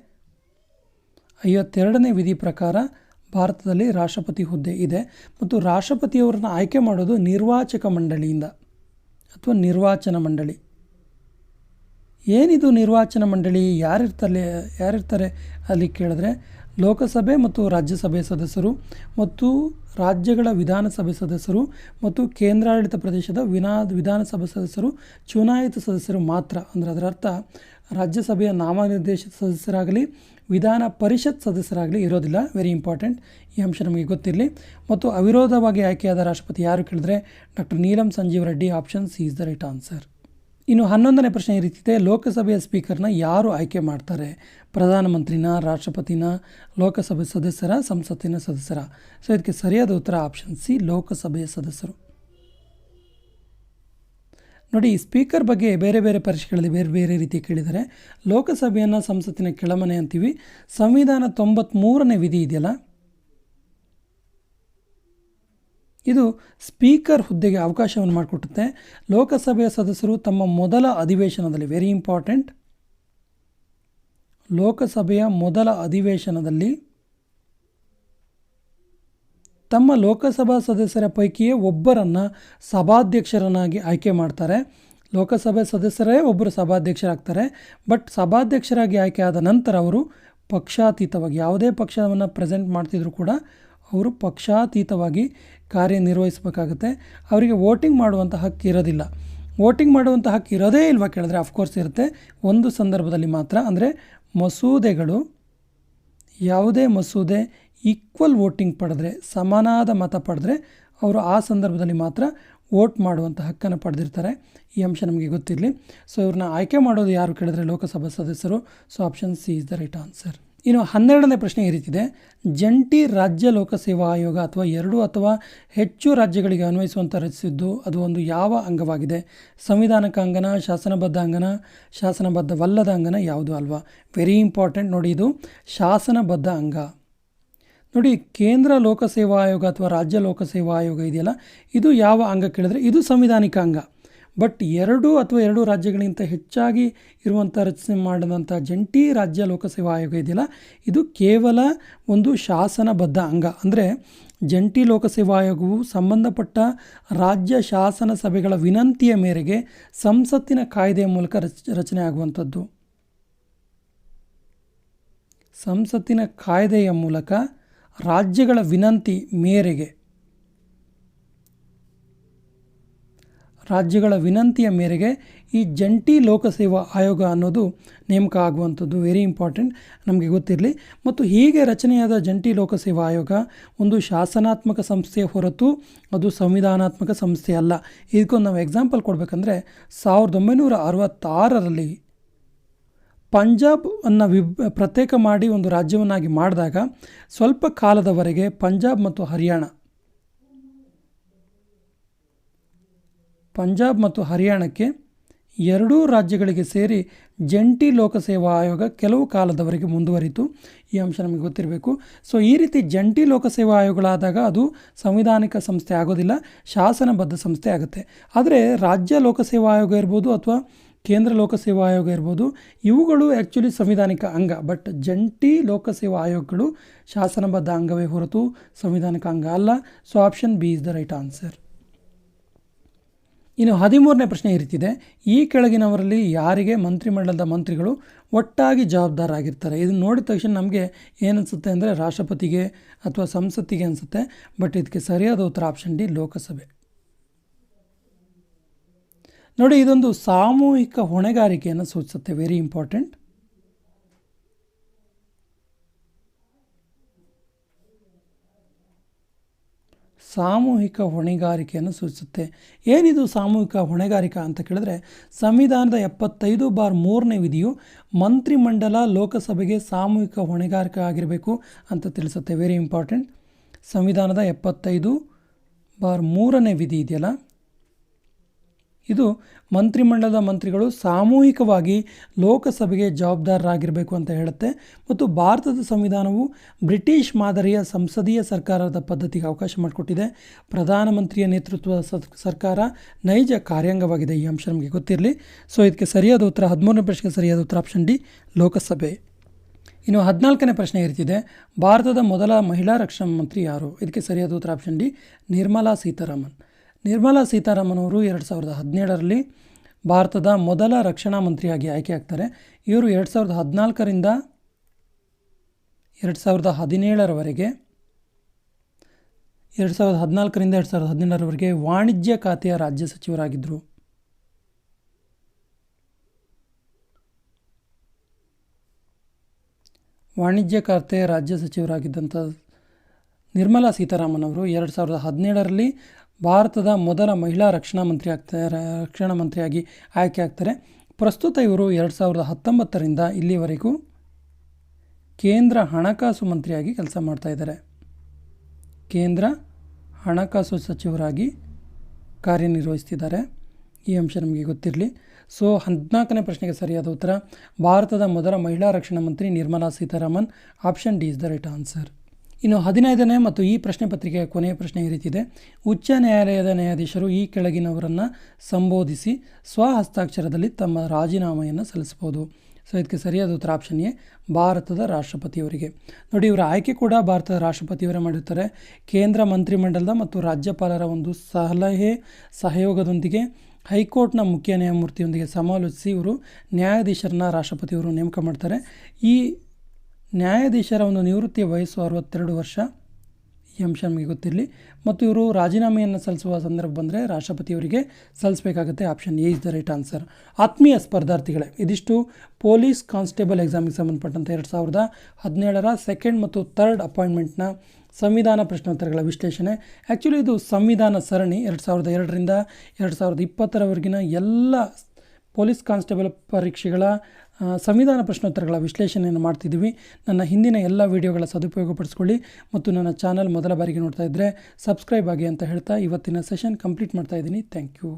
52ನೇ ವಿಧಿ ಪ್ರಕಾರ ಭಾರತದಲ್ಲಿ ರಾಷ್ಟ್ರಪತಿ ಹುದ್ದೆ ಇದೆ. ಮತ್ತು ರಾಷ್ಟ್ರಪತಿಯವರನ್ನು ಆಯ್ಕೆ ಮಾಡೋದು ನಿರ್ವಾಚಕ ಮಂಡಳಿಯಿಂದ ಅಥವಾ ನಿರ್ವಾಚನ ಮಂಡಳಿ. ಏನಿದು ನಿರ್ವಾಚನ ಮಂಡಳಿ? ಯಾರಿರ್ತಾರೆ ಅಲ್ಲಿ ಕೇಳಿದ್ರೆ ಲೋಕಸಭೆ ಮತ್ತು ರಾಜ್ಯಸಭೆ ಸದಸ್ಯರು ಮತ್ತು ರಾಜ್ಯಗಳ ವಿಧಾನಸಭೆ ಸದಸ್ಯರು ಮತ್ತು ಕೇಂದ್ರಾಡಳಿತ ಪ್ರದೇಶದ ವಿಧಾನಸಭಾ ಸದಸ್ಯರು ಚುನಾಯಿತ ಸದಸ್ಯರು ಮಾತ್ರ. ಅಂದರೆ ಅದರ ಅರ್ಥ ರಾಜ್ಯಸಭೆಯ ನಾಮನಿರ್ದೇಶಿತ ಸದಸ್ಯರಾಗಲಿ ವಿಧಾನ ಪರಿಷತ್ ಸದಸ್ಯರಾಗಲಿ ಇರೋದಿಲ್ಲ. ವೆರಿ ಇಂಪಾರ್ಟೆಂಟ್, ಈ ಅಂಶ ನಮಗೆ ಗೊತ್ತಿರಲಿ. ಮತ್ತು ಅವಿರೋಧವಾಗಿ ಆಯ್ಕೆಯಾದ ರಾಷ್ಟ್ರಪತಿ ಯಾರು ಕೇಳಿದ್ರೆ doctor Neelam Sanjiva Reddy. Option C is the right answer. ಇನ್ನು 11ನೇ ಪ್ರಶ್ನೆ ಈ ರೀತಿ ಇದೆ, ಲೋಕಸಭೆಯ ಸ್ಪೀಕರ್ನ ಯಾರು ಆಯ್ಕೆ ಮಾಡ್ತಾರೆ? ಪ್ರಧಾನಮಂತ್ರಿನ, ರಾಷ್ಟ್ರಪತಿನ, ಲೋಕಸಭೆ ಸದಸ್ಯರ, ಸಂಸತ್ತಿನ ಸದಸ್ಯರ? ಸೊ ಇದಕ್ಕೆ ಸರಿಯಾದ ಉತ್ತರ ಆಪ್ಷನ್ ಸಿ, ಲೋಕಸಭೆಯ ಸದಸ್ಯರು. ನೋಡಿ, ಈ ಸ್ಪೀಕರ್ ಬಗ್ಗೆ ಬೇರೆ ಬೇರೆ ಪರೀಕ್ಷೆಗಳಲ್ಲಿ ಬೇರೆ ಬೇರೆ ರೀತಿ ಕೇಳಿದ್ದಾರೆ. ಲೋಕಸಭೆಯನ್ನು ಸಂಸತ್ತಿನ ಕೆಳಮನೆ ಅಂತೀವಿ. ಸಂವಿಧಾನ 93ನೇ ವಿಧಿ ಇದೆಯಲ್ಲ, ಇದು ಸ್ಪೀಕರ್ ಹುದ್ದೆಗೆ ಅವಕಾಶವನ್ನು ಮಾಡಿಕೊಟ್ಟುತ್ತೆ. ಲೋಕಸಭೆಯ ಸದಸ್ಯರು ತಮ್ಮ ಮೊದಲ ಅಧಿವೇಶನದಲ್ಲಿ, ವೆರಿ ಇಂಪಾರ್ಟೆಂಟ್, ಲೋಕಸಭೆಯ ಮೊದಲ ಅಧಿವೇಶನದಲ್ಲಿ ತಮ್ಮ ಲೋಕಸಭಾ ಸದಸ್ಯರ ಪೈಕಿಯೇ ಒಬ್ಬರನ್ನು ಸಭಾಧ್ಯಕ್ಷರನ್ನಾಗಿ ಆಯ್ಕೆ ಮಾಡ್ತಾರೆ. ಲೋಕಸಭೆ ಸದಸ್ಯರೇ ಒಬ್ಬರು ಸಭಾಧ್ಯಕ್ಷರಾಗ್ತಾರೆ. ಬಟ್ ಸಭಾಧ್ಯಕ್ಷರಾಗಿ ಆಯ್ಕೆ ಆದ ನಂತರ ಅವರು ಪಕ್ಷಾತೀತವಾಗಿ, ಯಾವುದೇ ಪಕ್ಷವನ್ನು ಪ್ರೆಸೆಂಟ್ ಮಾಡ್ತಿದ್ರು ಕೂಡ ಅವರು ಪಕ್ಷಾತೀತವಾಗಿ ಕಾರ್ಯನಿರ್ವಹಿಸಬೇಕಾಗುತ್ತೆ. ಅವರಿಗೆ ವೋಟಿಂಗ್ ಮಾಡುವಂಥ ಹಕ್ಕು ಇರೋದಿಲ್ಲ. ವೋಟಿಂಗ್ ಮಾಡುವಂಥ ಹಕ್ಕು ಇರೋದೇ ಇಲ್ವಾ ಕೇಳಿದ್ರೆ ಅಫ್ಕೋರ್ಸ್ ಇರುತ್ತೆ. ಒಂದು ಸಂದರ್ಭದಲ್ಲಿ ಮಾತ್ರ, ಅಂದರೆ ಮಸೂದೆಗಳು, ಯಾವುದೇ ಮಸೂದೆ ಈಕ್ವಲ್ ವೋಟಿಂಗ್ ಪಡೆದ್ರೆ, ಸಮನಾದ ಮತ ಪಡೆದ್ರೆ ಅವರು ಆ ಸಂದರ್ಭದಲ್ಲಿ ಮಾತ್ರ ವೋಟ್ ಮಾಡುವಂಥ ಹಕ್ಕನ್ನು ಪಡೆದಿರ್ತಾರೆ. ಈ ಅಂಶ ನಮಗೆ ಗೊತ್ತಿರಲಿ. ಸೊ ಇವ್ರನ್ನ ಆಯ್ಕೆ ಮಾಡೋದು ಯಾರು ಕೇಳಿದ್ರೆ ಲೋಕಸಭಾ ಸದಸ್ಯರು. So option C is the right answer. ಇನ್ನು 12ನೇ ಪ್ರಶ್ನೆ ಈ ರೀತಿದೆ, ಜಂಟಿ ರಾಜ್ಯ ಲೋಕಸೇವಾ ಆಯೋಗ ಅಥವಾ 2 ಅಥವಾ ಹೆಚ್ಚು ರಾಜ್ಯಗಳಿಗೆ ಅನ್ವಯಿಸುವಂಥ ರಚಿಸಿದ್ದು ಅದು ಒಂದು ಯಾವ ಅಂಗವಾಗಿದೆ? ಸಂವಿಧಾನಕ ಅಂಗನ, ಶಾಸನಬದ್ಧ ಅಂಗನ, ಶಾಸನಬದ್ಧವಲ್ಲದ ಅಂಗನ, ಯಾವುದು ಅಲ್ವಾ? ವೆರಿ ಇಂಪಾರ್ಟೆಂಟ್ ನೋಡಿ, ಇದು ಶಾಸನಬದ್ಧ ಅಂಗ. ನೋಡಿ, ಕೇಂದ್ರ ಲೋಕಸೇವಾ ಆಯೋಗ ಅಥವಾ ರಾಜ್ಯ ಲೋಕಸೇವಾ ಆಯೋಗ ಇದೆಯಲ್ಲ, ಇದು ಯಾವ ಅಂಗ ಕೇಳಿದ್ರೆ ಇದು ಸಂವಿಧಾನಿಕ ಅಂಗ. ಬಟ್ 2 ಅಥವಾ 2 ರಾಜ್ಯಗಳಿಗಿಂತ ಹೆಚ್ಚಾಗಿ ಇರುವಂಥ ರಚನೆ ಮಾಡಿದಂಥ ಜಂಟಿ ರಾಜ್ಯ ಲೋಕಸೇವಾ ಆಯೋಗ ಇದೆಯಲ್ಲ, ಇದು ಕೇವಲ ಒಂದು ಶಾಸನಬದ್ಧ ಅಂಗ. ಅಂದರೆ ಜಂಟಿ ಲೋಕಸೇವಾ ಆಯೋಗವು ಸಂಬಂಧಪಟ್ಟ ರಾಜ್ಯ ಶಾಸನ ಸಭೆಗಳ ವಿನಂತಿಯ ಮೇರೆಗೆ ಸಂಸತ್ತಿನ ಕಾಯ್ದೆಯ ಮೂಲಕ ರಚನೆ ಆಗುವಂಥದ್ದು. ಸಂಸತ್ತಿನ ಕಾಯ್ದೆಯ ಮೂಲಕ ರಾಜ್ಯಗಳ ವಿನಂತಿ ಮೇರೆಗೆ, ರಾಜ್ಯಗಳ ವಿನಂತಿಯ ಮೇರೆಗೆ ಈ ಜಂಟಿ ಲೋಕಸೇವಾ ಆಯೋಗ ಅನ್ನೋದು ನೇಮಕ ಆಗುವಂಥದ್ದು. ವೆರಿ ಇಂಪಾರ್ಟೆಂಟ್, ನಮಗೆ ಗೊತ್ತಿರಲಿ. ಮತ್ತು ಹೀಗೆ ರಚನೆಯಾದ ಜಂಟಿ ಲೋಕಸೇವಾ ಆಯೋಗ ಒಂದು ಶಾಸನಾತ್ಮಕ ಸಂಸ್ಥೆಯ ಹೊರತು ಅದು ಸಂವಿಧಾನಾತ್ಮಕ ಸಂಸ್ಥೆ ಅಲ್ಲ. ಇದಕ್ಕೊಂದು ನಾವು ಎಕ್ಸಾಂಪಲ್ ಕೊಡಬೇಕಂದ್ರೆ 1966ರಲ್ಲಿ ಪಂಜಾಬ್ ಅನ್ನು ಪ್ರತ್ಯೇಕ ಮಾಡಿ ಒಂದು ರಾಜ್ಯವನ್ನಾಗಿ ಮಾಡಿದಾಗ ಸ್ವಲ್ಪ ಕಾಲದವರೆಗೆ ಪಂಜಾಬ್ ಮತ್ತು ಹರಿಯಾಣಕ್ಕೆ 2 ರಾಜ್ಯಗಳಿಗೆ ಸೇರಿ ಜಂಟಿ ಲೋಕಸೇವಾ ಆಯೋಗ ಕೆಲವು ಕಾಲದವರೆಗೆ ಮುಂದುವರಿತು. ಈ ಅಂಶ ನಮಗೆ ಗೊತ್ತಿರಬೇಕು. ಸೊ ಈ ರೀತಿ ಜಂಟಿ ಲೋಕಸೇವಾ ಆಯೋಗಗಳಾದಾಗ ಅದು ಸಂವಿಧಾನಿಕ ಸಂಸ್ಥೆ ಆಗೋದಿಲ್ಲ, ಶಾಸನಬದ್ಧ ಸಂಸ್ಥೆ ಆಗುತ್ತೆ. ಆದರೆ ರಾಜ್ಯ ಲೋಕಸೇವಾ ಆಯೋಗ ಇರ್ಬೋದು ಅಥವಾ ಕೇಂದ್ರ ಲೋಕಸೇವಾ ಆಯೋಗ ಇರ್ಬೋದು, ಇವುಗಳು ಆ್ಯಕ್ಚುಲಿ ಸಂವಿಧಾನಿಕ ಅಂಗ. ಬಟ್ ಜಂಟಿ ಲೋಕಸೇವಾ ಆಯೋಗಗಳು ಶಾಸನಬದ್ಧ ಅಂಗವೇ ಹೊರತು ಸಂವಿಧಾನಿಕ ಅಂಗ ಅಲ್ಲ. So option B is the right answer. ಇನ್ನು 13ನೇ ಪ್ರಶ್ನೆ ಈ ರೀತಿದೆ, ಈ ಕೆಳಗಿನವರಲ್ಲಿ ಯಾರಿಗೆ ಮಂತ್ರಿಮಂಡಲದ ಮಂತ್ರಿಗಳು ಒಟ್ಟಾಗಿ ಜವಾಬ್ದಾರರಾಗಿರ್ತಾರೆ? ಇದನ್ನು ನೋಡಿದ ತಕ್ಷಣ ನಮಗೆ ಏನನ್ಸುತ್ತೆ ಅಂದರೆ ರಾಷ್ಟ್ರಪತಿಗೆ ಅಥವಾ ಸಂಸತ್ತಿಗೆ ಅನಿಸುತ್ತೆ. ಬಟ್ ಇದಕ್ಕೆ ಸರಿಯಾದ ಉತ್ತರ ಆಪ್ಷನ್ ಡಿ, ಲೋಕಸಭೆ. ನೋಡಿ, ಇದೊಂದು ಸಾಮೂಹಿಕ ಹೊಣೆಗಾರಿಕೆಯನ್ನು ಸೂಚಿಸುತ್ತೆ. Very important. ಸಾಮೂಹಿಕ ಹೊಣೆಗಾರಿಕೆಯನ್ನು ಸೂಚಿಸುತ್ತೆ. ಏನಿದು ಸಾಮೂಹಿಕ ಹೊಣೆಗಾರಿಕೆ ಅಂತ ಕೇಳಿದ್ರೆ, ಸಂವಿಧಾನದ 75/3ನೇ ವಿಧಿಯು ಮಂತ್ರಿಮಂಡಲ ಲೋಕಸಭೆಗೆ ಸಾಮೂಹಿಕ ಹೊಣೆಗಾರಿಕೆ ಆಗಿರಬೇಕು ಅಂತ ತಿಳಿಸುತ್ತೆ. Very important. ಸಂವಿಧಾನದ 75/3ನೇ ವಿಧಿ ಇದೆಯಲ್ಲ, ಇದು ಮಂತ್ರಿಮಂಡಲದ ಮಂತ್ರಿಗಳು ಸಾಮೂಹಿಕವಾಗಿ ಲೋಕಸಭೆಗೆ ಜವಾಬ್ದಾರರಾಗಿರಬೇಕು ಅಂತ ಹೇಳುತ್ತೆ. ಮತ್ತು ಭಾರತದ ಸಂವಿಧಾನವು ಬ್ರಿಟಿಷ್ ಮಾದರಿಯ ಸಂಸದೀಯ ಸರ್ಕಾರದ ಪದ್ಧತಿಗೆ ಅವಕಾಶ ಮಾಡಿಕೊಟ್ಟಿದೆ. ಪ್ರಧಾನಮಂತ್ರಿಯ ನೇತೃತ್ವದ ಸರ್ಕಾರ ನೈಜ ಕಾರ್ಯಾಂಗವಾಗಿದೆ. ಈ ಅಂಶ ನಮಗೆ ಗೊತ್ತಿರಲಿ. ಸೊ ಇದಕ್ಕೆ ಸರಿಯಾದ ಉತ್ತರ, 13ನೇ ಪ್ರಶ್ನೆಗೆ ಸರಿಯಾದ ಉತ್ತರ ಆಪ್ಷನ್ ಡಿ, ಲೋಕಸಭೆ. ಇನ್ನು 14ನೇ ಪ್ರಶ್ನೆ ಇರ್ತಿದೆ, ಭಾರತದ ಮೊದಲ ಮಹಿಳಾ ರಕ್ಷಣಾ ಮಂತ್ರಿ ಯಾರು? ಇದಕ್ಕೆ ಸರಿಯಾದ ಉತ್ತರ ಆಪ್ಷನ್ ಡಿ, ನಿರ್ಮಲಾ ಸೀತಾರಾಮನ್. ನಿರ್ಮಲಾ ಸೀತಾರಾಮನ್ ಅವರು 2017ರಲ್ಲಿ ಭಾರತದ ಮೊದಲ ರಕ್ಷಣಾ ಮಂತ್ರಿಯಾಗಿ ಆಯ್ಕೆ ಆಗ್ತಾರೆ. ಇವರು 2014ರಿಂದ 2017ರವರೆಗೆ 2014ರಿಂದ 2017ರವರೆಗೆ ವಾಣಿಜ್ಯ ಖಾತೆಯ ರಾಜ್ಯ ಸಚಿವರಾಗಿದ್ದರು. ವಾಣಿಜ್ಯ ಖಾತೆಯ ರಾಜ್ಯ ಸಚಿವರಾಗಿದ್ದಂಥ ನಿರ್ಮಲಾ ಸೀತಾರಾಮನ್ ಅವರು 2017ರಲ್ಲಿ ಭಾರತದ ಮೊದಲ ಮಹಿಳಾ ರಕ್ಷಣಾ ಮಂತ್ರಿಯಾಗಿ ಆಯ್ಕೆ ಆಗ್ತಾರೆ. ಪ್ರಸ್ತುತ ಇವರು 2019ರಿಂದ ಇಲ್ಲಿವರೆಗೂ ಕೇಂದ್ರ ಹಣಕಾಸು ಮಂತ್ರಿಯಾಗಿ ಕೆಲಸ ಮಾಡ್ತಾ ಇದ್ದಾರೆ. ಕೇಂದ್ರ ಹಣಕಾಸು ಸಚಿವರಾಗಿ ಕಾರ್ಯನಿರ್ವಹಿಸ್ತಿದ್ದಾರೆ. ಈ ಅಂಶ ನಮಗೆ ಗೊತ್ತಿರಲಿ. ಸೊ 14ನೇ ಪ್ರಶ್ನೆಗೆ ಸರಿಯಾದ ಉತ್ತರ ಭಾರತದ ಮೊದಲ ಮಹಿಳಾ ರಕ್ಷಣಾ ಮಂತ್ರಿ Nirmala Sitharaman. Option D is the right answer. ಇನ್ನು 15ನೇ ಮತ್ತು ಈ ಪ್ರಶ್ನೆ ಪತ್ರಿಕೆಯ ಕೊನೆಯ ಪ್ರಶ್ನೆ ಈ ರೀತಿದೆ. ಉಚ್ಚ ನ್ಯಾಯಾಲಯದ ನ್ಯಾಯಾಧೀಶರು ಈ ಕೆಳಗಿನವರನ್ನು ಸಂಬೋಧಿಸಿ ಸ್ವಹಸ್ತಾಕ್ಷರದಲ್ಲಿ ತಮ್ಮ ರಾಜೀನಾಮೆಯನ್ನು ಸಲ್ಲಿಸಬಹುದು. ಸೊ ಇದಕ್ಕೆ ಸರಿಯಾದ ಉತ್ತರ ಆಪ್ಷನ್ ಎ, ಭಾರತದ ರಾಷ್ಟ್ರಪತಿಯವರಿಗೆ. ನೋಡಿ, ಇವರ ಆಯ್ಕೆ ಕೂಡ ಭಾರತದ ರಾಷ್ಟ್ರಪತಿಯವರೇ ಮಾಡಿರ್ತಾರೆ. ಕೇಂದ್ರ ಮಂತ್ರಿಮಂಡಲದ ಮತ್ತು ರಾಜ್ಯಪಾಲರ ಒಂದು ಸಲಹೆ ಸಹಯೋಗದೊಂದಿಗೆ ಹೈಕೋರ್ಟ್ನ ಮುಖ್ಯ ನ್ಯಾಯಮೂರ್ತಿಯೊಂದಿಗೆ ಸಮಾಲೋಚಿಸಿ ಇವರು ನ್ಯಾಯಾಧೀಶರನ್ನ ರಾಷ್ಟ್ರಪತಿಯವರು ನೇಮಕ ಮಾಡ್ತಾರೆ. ಈ ನ್ಯಾಯಾಧೀಶರ ಒಂದು ನಿವೃತ್ತಿಯ ವಯಸ್ಸು 62 ವರ್ಷ. ಈ ಅಂಶ ನಮಗೆ ಗೊತ್ತಿರಲಿ. ಮತ್ತು ಇವರು ರಾಜೀನಾಮೆಯನ್ನು ಸಲ್ಲಿಸುವ ಸಂದರ್ಭ ಬಂದರೆ ರಾಷ್ಟ್ರಪತಿಯವರಿಗೆ ಸಲ್ಲಿಸಬೇಕಾಗುತ್ತೆ. Option A is the right answer. ಆತ್ಮೀಯ ಸ್ಪರ್ಧಾರ್ಥಿಗಳೇ, ಇದಿಷ್ಟು ಪೊಲೀಸ್ ಕಾನ್ಸ್ಟೇಬಲ್ ಎಕ್ಸಾಮಿಗೆ ಸಂಬಂಧಪಟ್ಟಂತೆ 2017ರ ಸೆಕೆಂಡ್ ಮತ್ತು ಥರ್ಡ್ ಅಪಾಯಿಂಟ್ಮೆಂಟ್ನ ಸಂವಿಧಾನ ಪ್ರಶ್ನೋತ್ತರಗಳ ವಿಶ್ಲೇಷಣೆ. ಆ್ಯಕ್ಚುಲಿ ಇದು ಸಂವಿಧಾನ ಸರಣಿ 2002ರಿಂದ 2020ರವರೆಗಿನ ಎಲ್ಲ ಪೊಲೀಸ್ ಕಾನ್ಸ್ಟೇಬಲ್ ಪರೀಕ್ಷೆಗಳ ಸಂವಿಧಾನ ಪ್ರಶ್ನೋತ್ತರಗಳ ವಿಶ್ಲೇಷಣೆಯನ್ನು ಮಾಡ್ತಿದ್ದೀವಿ. ನನ್ನ ಹಿಂದಿನ ಎಲ್ಲ ವಿಡಿಯೋಗಳ ಸದುಪಯೋಗಪಡಿಸ್ಕೊಳ್ಳಿ ಮತ್ತು ನನ್ನ ಚಾನಲ್ ಮೊದಲ ಬಾರಿಗೆ ನೋಡ್ತಾ ಇದ್ದರೆ ಸಬ್ಸ್ಕ್ರೈಬ್ ಆಗಿ ಅಂತ ಹೇಳ್ತಾ ಇವತ್ತಿನ ಸೆಷನ್ ಕಂಪ್ಲೀಟ್ ಮಾಡ್ತಾ ಇದ್ದೀನಿ. Thank you.